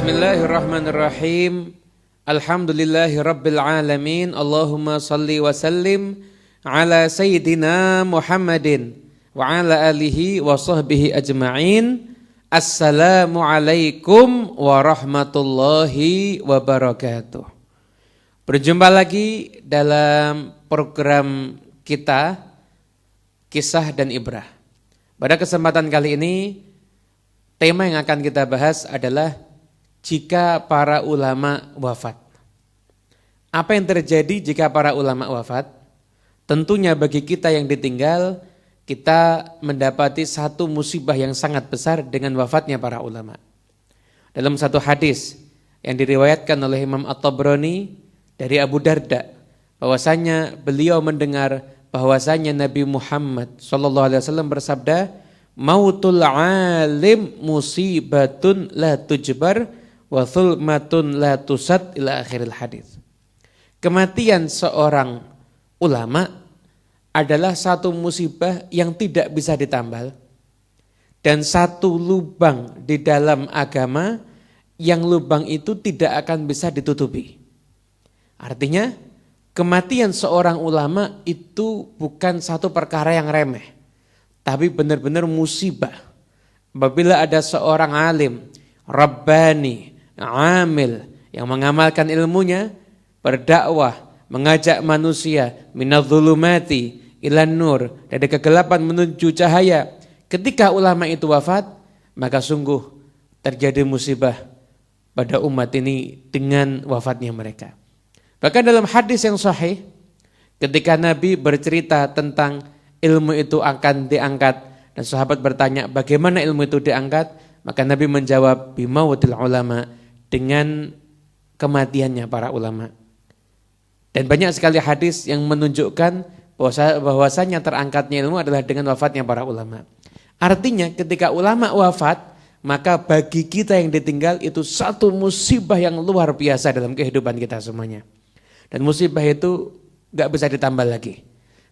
Bismillahirrahmanirrahim. Alhamdulillahi rabbil alamin. Allahumma salli wa sallim ala sayyidina Muhammadin wa ala alihi wa sahbihi ajma'in. Assalamualaikum warahmatullahi wabarakatuh. Berjumpa lagi dalam program kita Kisah dan Ibrah. Pada kesempatan kali ini tema yang akan kita bahas adalah jika para ulama wafat. Apa yang terjadi jika para ulama wafat? Tentunya bagi kita yang ditinggal, kita mendapati satu musibah yang sangat besar dengan wafatnya para ulama. Dalam satu hadis yang diriwayatkan oleh Imam At-Tabrani dari Abu Darda, bahwasanya beliau mendengar bahwasanya Nabi Muhammad SAW bersabda, "Mautul alim musibatun la tujbar wa thulmatun la tusad," ila akhiril hadis. Kematian seorang ulama adalah satu musibah yang tidak bisa ditambal dan satu lubang di dalam agama yang lubang itu tidak akan bisa ditutupi. Artinya kematian seorang ulama itu bukan satu perkara yang remeh, tapi benar-benar musibah. Apabila ada seorang alim, rabbani, amil yang mengamalkan ilmunya, berdakwah, mengajak manusia minadh-dhulumati ilan nur, dari kegelapan menuju cahaya. Ketika ulama itu wafat, maka sungguh terjadi musibah pada umat ini dengan wafatnya mereka. Bahkan dalam hadis yang sahih, ketika Nabi bercerita tentang ilmu itu akan diangkat dan sahabat bertanya bagaimana ilmu itu diangkat, maka Nabi menjawab bimautil ulama, dengan kematiannya para ulama. Dan banyak sekali hadis yang menunjukkan bahwasanya terangkatnya ilmu adalah dengan wafatnya para ulama. Artinya ketika ulama wafat, maka bagi kita yang ditinggal itu satu musibah yang luar biasa dalam kehidupan kita semuanya. Dan musibah itu gak bisa ditambah lagi.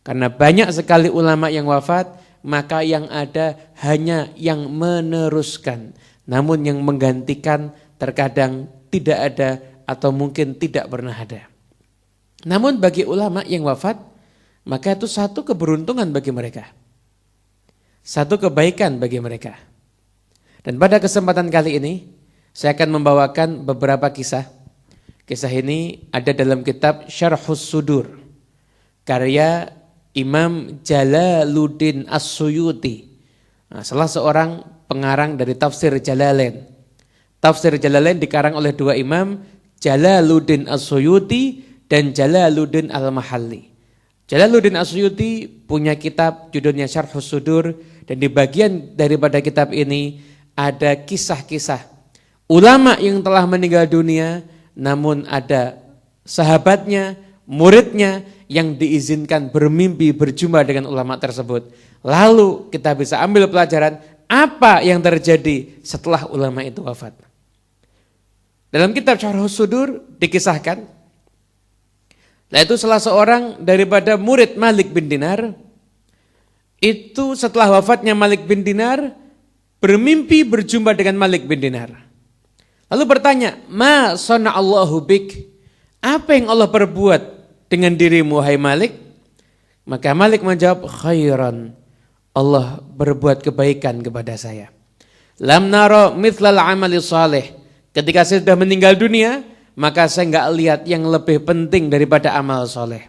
Karena banyak sekali ulama yang wafat, maka yang ada hanya yang meneruskan. Namun yang menggantikan terkadang tidak ada atau mungkin tidak pernah ada. Namun bagi ulama yang wafat, maka itu satu keberuntungan bagi mereka. Satu kebaikan bagi mereka. Dan pada kesempatan kali ini, saya akan membawakan beberapa kisah. Kisah ini ada dalam kitab Syarhus Sudur, karya Imam Jalaluddin As-Suyuti, salah seorang pengarang dari tafsir Jalalain. Tafsir Jalalain dikarang oleh dua imam, Jalaluddin As-Suyuti dan Jalaluddin Al-Mahalli. Jalaluddin As-Suyuti punya kitab judulnya Syarhus Sudur, dan di bagian daripada kitab ini ada kisah-kisah ulama yang telah meninggal dunia, namun ada sahabatnya, muridnya yang diizinkan bermimpi berjumpa dengan ulama tersebut. Lalu kita bisa ambil pelajaran apa yang terjadi setelah ulama itu wafat. Dalam kitab Syarhus Sudur dikisahkan, yaitu salah seorang daripada murid Malik bin Dinar, itu setelah wafatnya Malik bin Dinar, bermimpi berjumpa dengan Malik bin Dinar. Lalu bertanya, "Ma sana'allahu bik?" Apa yang Allah perbuat dengan dirimu, hai Malik? Maka Malik menjawab, "Khairan." Allah berbuat kebaikan kepada saya. "Lam nara mithlal amali salih." Ketika saya sudah meninggal dunia, maka saya enggak lihat yang lebih penting daripada amal soleh.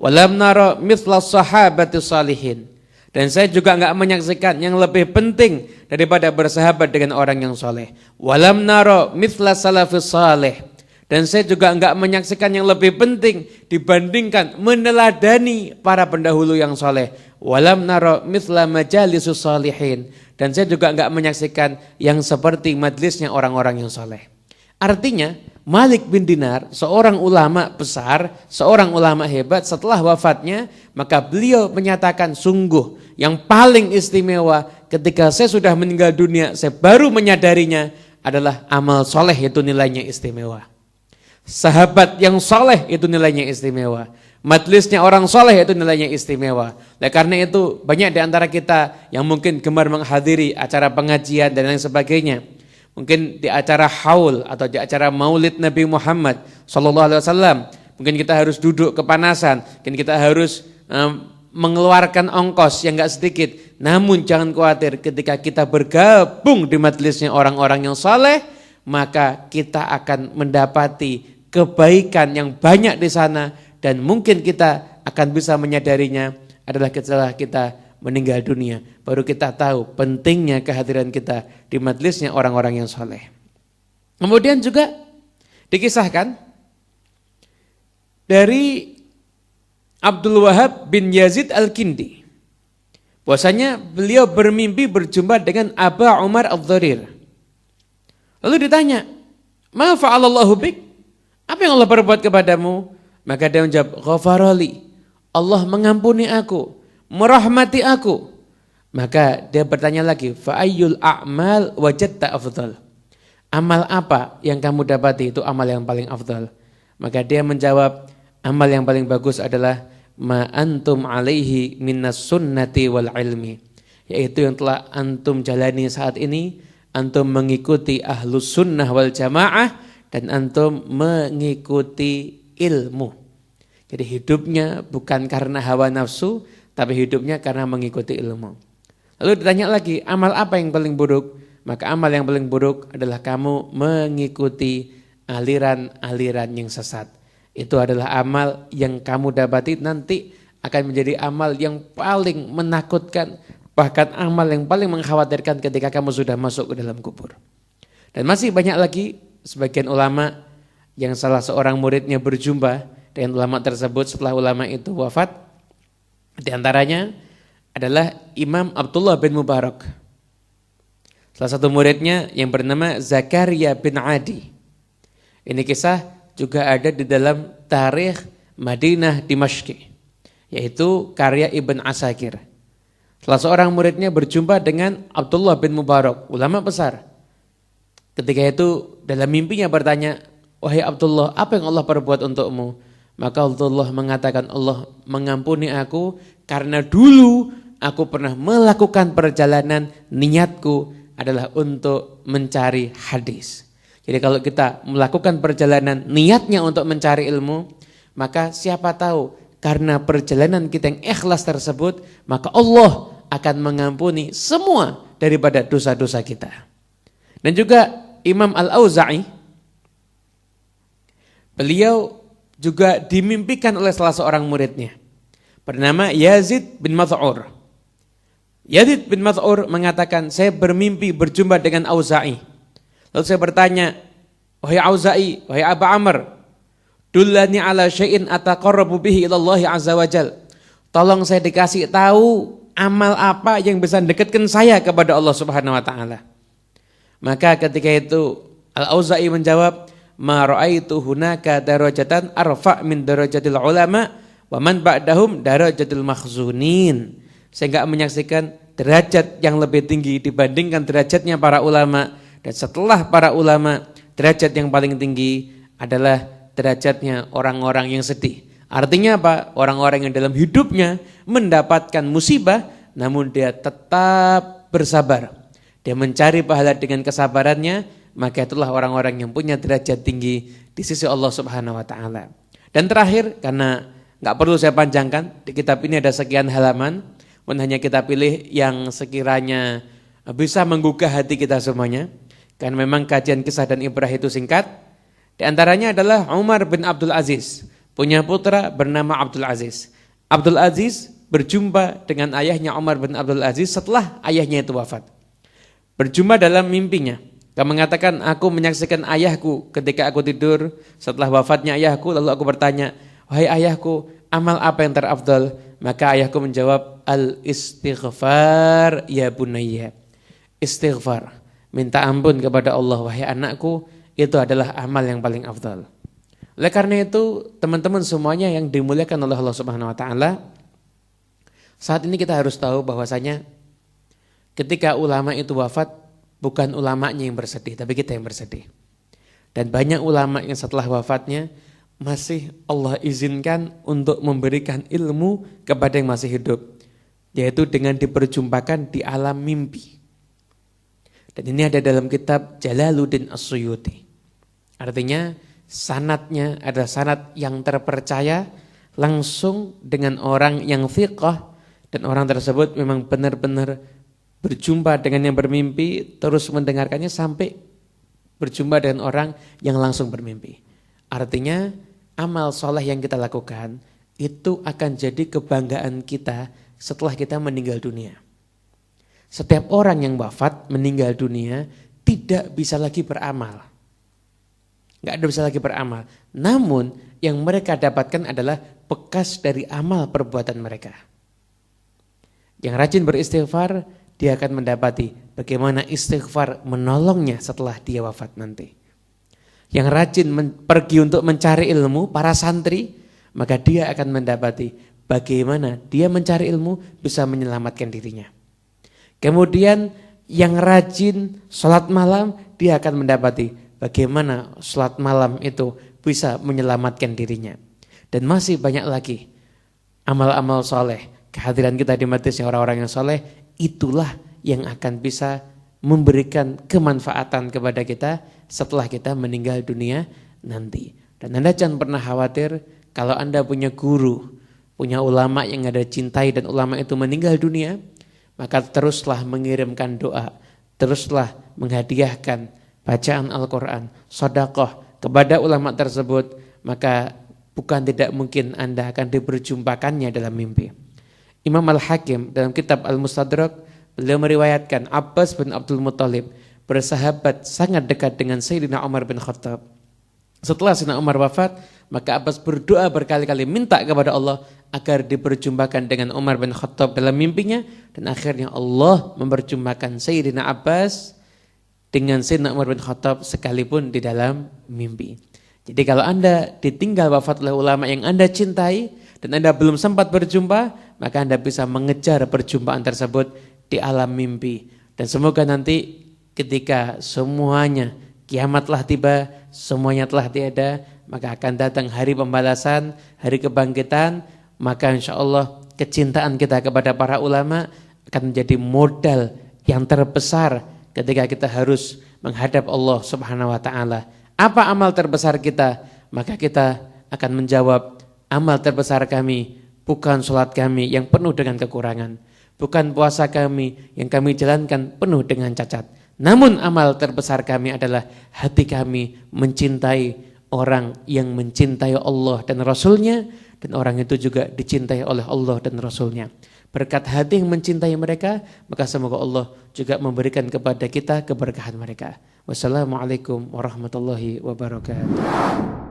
"Walam nara mithlas sahabati salihin." Dan saya juga enggak menyaksikan yang lebih penting daripada bersahabat dengan orang yang soleh. "Walam nara mithlas salafis salih." Dan saya juga enggak menyaksikan yang lebih penting dibandingkan meneladani para pendahulu yang soleh. "Walam nara mithla majalisus salihin." Dan saya juga enggak menyaksikan yang seperti majlisnya orang-orang yang soleh. Artinya Malik bin Dinar, seorang ulama besar, seorang ulama hebat, setelah wafatnya, maka beliau menyatakan, sungguh yang paling istimewa ketika saya sudah meninggal dunia, saya baru menyadarinya adalah amal soleh itu nilainya istimewa. Sahabat yang soleh itu nilainya istimewa. Majlisnya orang soleh itu nilainya istimewa. Nah, karena itu banyak di antara kita yang mungkin gemar menghadiri acara pengajian dan lain sebagainya. mungkin di acara haul atau di acara maulid Nabi Muhammad SAW, mungkin kita harus duduk kepanasan, mungkin kita harus mengeluarkan ongkos yang gak sedikit. Namun jangan khawatir, ketika kita bergabung di majelisnya orang-orang yang saleh, maka kita akan mendapati kebaikan yang banyak di sana, dan mungkin kita akan bisa menyadarinya adalah setelah kita meninggal dunia. Baru kita tahu pentingnya kehadiran kita di majelisnya orang-orang yang saleh. Kemudian juga dikisahkan dari Abdul Wahab bin Yazid Al-Kindi, bahwasanya beliau bermimpi berjumpa dengan Aba Umar Ad-Dharir. Lalu ditanya, "Ma fa'alallahu bik?" Apa yang Allah perbuat kepadamu? Maka dia menjawab, "Ghafarali." Allah mengampuni aku, merahmati aku. Maka dia bertanya lagi, "Fa ayyul a'mal wajadta afdal?" Amal apa yang kamu dapati itu amal yang paling afdal? Maka dia menjawab, amal yang paling bagus adalah ma antum alaihi minas sunnati wal ilmi, yaitu yang telah antum jalani saat ini. Antum mengikuti ahlus sunnah wal jamaah dan antum mengikuti ilmu. Jadi hidupnya bukan karena hawa nafsu, tapi hidupnya karena mengikuti ilmu. Lalu ditanya lagi, amal apa yang paling buruk? Maka amal yang paling buruk adalah kamu mengikuti aliran-aliran yang sesat. Itu adalah amal yang kamu dapati nanti akan menjadi amal yang paling menakutkan, bahkan amal yang paling mengkhawatirkan ketika kamu sudah masuk ke dalam kubur. Dan masih banyak lagi sebagian ulama yang salah seorang muridnya berjumpa dengan ulama tersebut setelah ulama itu wafat. Di antaranya adalah Imam Abdullah bin Mubarak. Salah satu muridnya yang bernama Zakaria bin Adi. Ini kisah juga ada di dalam Tarikh Madinah Dimashq, yaitu karya Ibn Asakir. Salah seorang muridnya berjumpa dengan Abdullah bin Mubarak, ulama besar. Ketika itu dalam mimpinya bertanya, "Wahai Abdullah, apa yang Allah perbuat untukmu?" Maka Abdullah mengatakan, "Allah mengampuni aku karena dulu aku pernah melakukan perjalanan, niatku adalah untuk mencari hadis." Jadi kalau kita melakukan perjalanan niatnya untuk mencari ilmu, maka siapa tahu karena perjalanan kita yang ikhlas tersebut, maka Allah akan mengampuni semua daripada dosa-dosa kita. Dan juga Imam Al-Auza'i, beliau juga dimimpikan oleh salah seorang muridnya bernama Yazid bin Math'ur. Yazid bin Math'ur mengatakan, saya bermimpi berjumpa dengan Auza'i. Lalu saya bertanya, "Wahai Auza'i, wahai Aba Amr, dullani ala syai'in ataqarrabu bihi ila Allah azza wajal." Tolong saya dikasih tahu amal apa yang bisa dekatkan saya kepada Allah Subhanahu wa taala. Maka ketika itu Al-Auza'i menjawab, "Ma ra'aitu hunaka darajatan arfa' min darajatil ulama wa man ba'dahum darajatil makhzunin." Saya enggak menyaksikan derajat yang lebih tinggi dibandingkan derajatnya para ulama, dan setelah para ulama derajat yang paling tinggi adalah derajatnya orang-orang yang sedih. Artinya apa? Orang-orang yang dalam hidupnya mendapatkan musibah namun dia tetap bersabar. Dia mencari pahala dengan kesabarannya, maka itulah orang-orang yang punya derajat tinggi di sisi Allah Subhanahu wa taala. Dan terakhir, karena enggak perlu saya panjangkan, di kitab ini ada sekian halaman, hanya kita pilih yang sekiranya bisa menggugah hati kita semuanya. Karena memang kajian kisah dan ibrah itu singkat. Di antaranya adalah Umar bin Abdul Aziz, punya putra bernama Abdul Aziz. Abdul Aziz berjumpa dengan ayahnya Umar bin Abdul Aziz setelah ayahnya itu wafat. Berjumpa dalam mimpinya. Dia mengatakan, "Aku menyaksikan ayahku ketika aku tidur setelah wafatnya ayahku, lalu aku bertanya, 'Wahai ayahku, amal apa yang terafdal?' Maka ayahku menjawab, 'Al-istighfar ya bunayya.' Istighfar, minta ampun kepada Allah, wahai anakku, itu adalah amal yang paling afdal." Oleh karena itu, teman-teman semuanya yang dimuliakan oleh Allah Subhanahu wa taala, saat ini kita harus tahu bahwasanya ketika ulama itu wafat, bukan ulamanya yang bersedih, tapi kita yang bersedih. Dan banyak ulama yang setelah wafatnya masih Allah izinkan untuk memberikan ilmu kepada yang masih hidup, yaitu dengan diperjumpakan di alam mimpi. Dan ini ada dalam kitab Jalaluddin As-Suyuti. Artinya sanadnya adalah sanad yang terpercaya langsung dengan orang yang thiqah, dan orang tersebut memang benar-benar berjumpa dengan yang bermimpi, terus mendengarkannya sampai berjumpa dengan orang yang langsung bermimpi. Artinya amal soleh yang kita lakukan itu akan jadi kebanggaan kita setelah kita meninggal dunia. Setiap orang yang wafat meninggal dunia tidak bisa lagi beramal. Nggak ada bisa lagi beramal. Namun yang mereka dapatkan adalah bekas dari amal perbuatan mereka. Yang rajin beristighfar, dia akan mendapati bagaimana istighfar menolongnya setelah dia wafat nanti. Yang rajin pergi untuk mencari ilmu, para santri, maka dia akan mendapati bagaimana dia mencari ilmu bisa menyelamatkan dirinya. Kemudian yang rajin sholat malam, dia akan mendapati bagaimana sholat malam itu bisa menyelamatkan dirinya. Dan masih banyak lagi amal-amal soleh. Kehadiran kita di majelisnya orang-orang yang soleh, itulah yang akan bisa memberikan kemanfaatan kepada kita setelah kita meninggal dunia nanti. Dan Anda jangan pernah khawatir kalau Anda punya guru, punya ulama yang Anda cintai dan ulama itu meninggal dunia, maka teruslah mengirimkan doa, teruslah menghadiahkan bacaan Al-Quran, sedekah kepada ulama tersebut, maka bukan tidak mungkin Anda akan diperjumpakannya dalam mimpi. Imam Al-Hakim dalam kitab Al-Mustadrak, beliau meriwayatkan Abbas bin Abdul Muttalib bersahabat sangat dekat dengan Sayyidina Umar bin Khattab. Setelah Sayyidina Umar wafat, maka Abbas berdoa berkali-kali minta kepada Allah agar diperjumpakan dengan Umar bin Khattab dalam mimpinya, dan akhirnya Allah memperjumpakan Sayyidina Abbas dengan Sayyidina Umar bin Khattab sekalipun di dalam mimpi. Jadi kalau Anda ditinggal wafat oleh ulama yang Anda cintai dan Anda belum sempat berjumpa, maka Anda bisa mengejar perjumpaan tersebut di alam mimpi. Dan semoga nanti ketika semuanya kiamat telah tiba, semuanya telah tiada, maka akan datang hari pembalasan, hari kebangkitan, maka insya Allah kecintaan kita kepada para ulama akan menjadi modal yang terbesar ketika kita harus menghadap Allah Subhanahu wa taala. Apa amal terbesar kita? Maka kita akan menjawab, amal terbesar kami bukan sholat kami yang penuh dengan kekurangan, bukan puasa kami yang kami jalankan penuh dengan cacat. Namun amal terbesar kami adalah hati kami mencintai orang yang mencintai Allah dan Rasulnya, dan orang itu juga dicintai oleh Allah dan Rasulnya. Berkat hati yang mencintai mereka, maka semoga Allah juga memberikan kepada kita keberkahan mereka. Wassalamualaikum warahmatullahi wabarakatuh.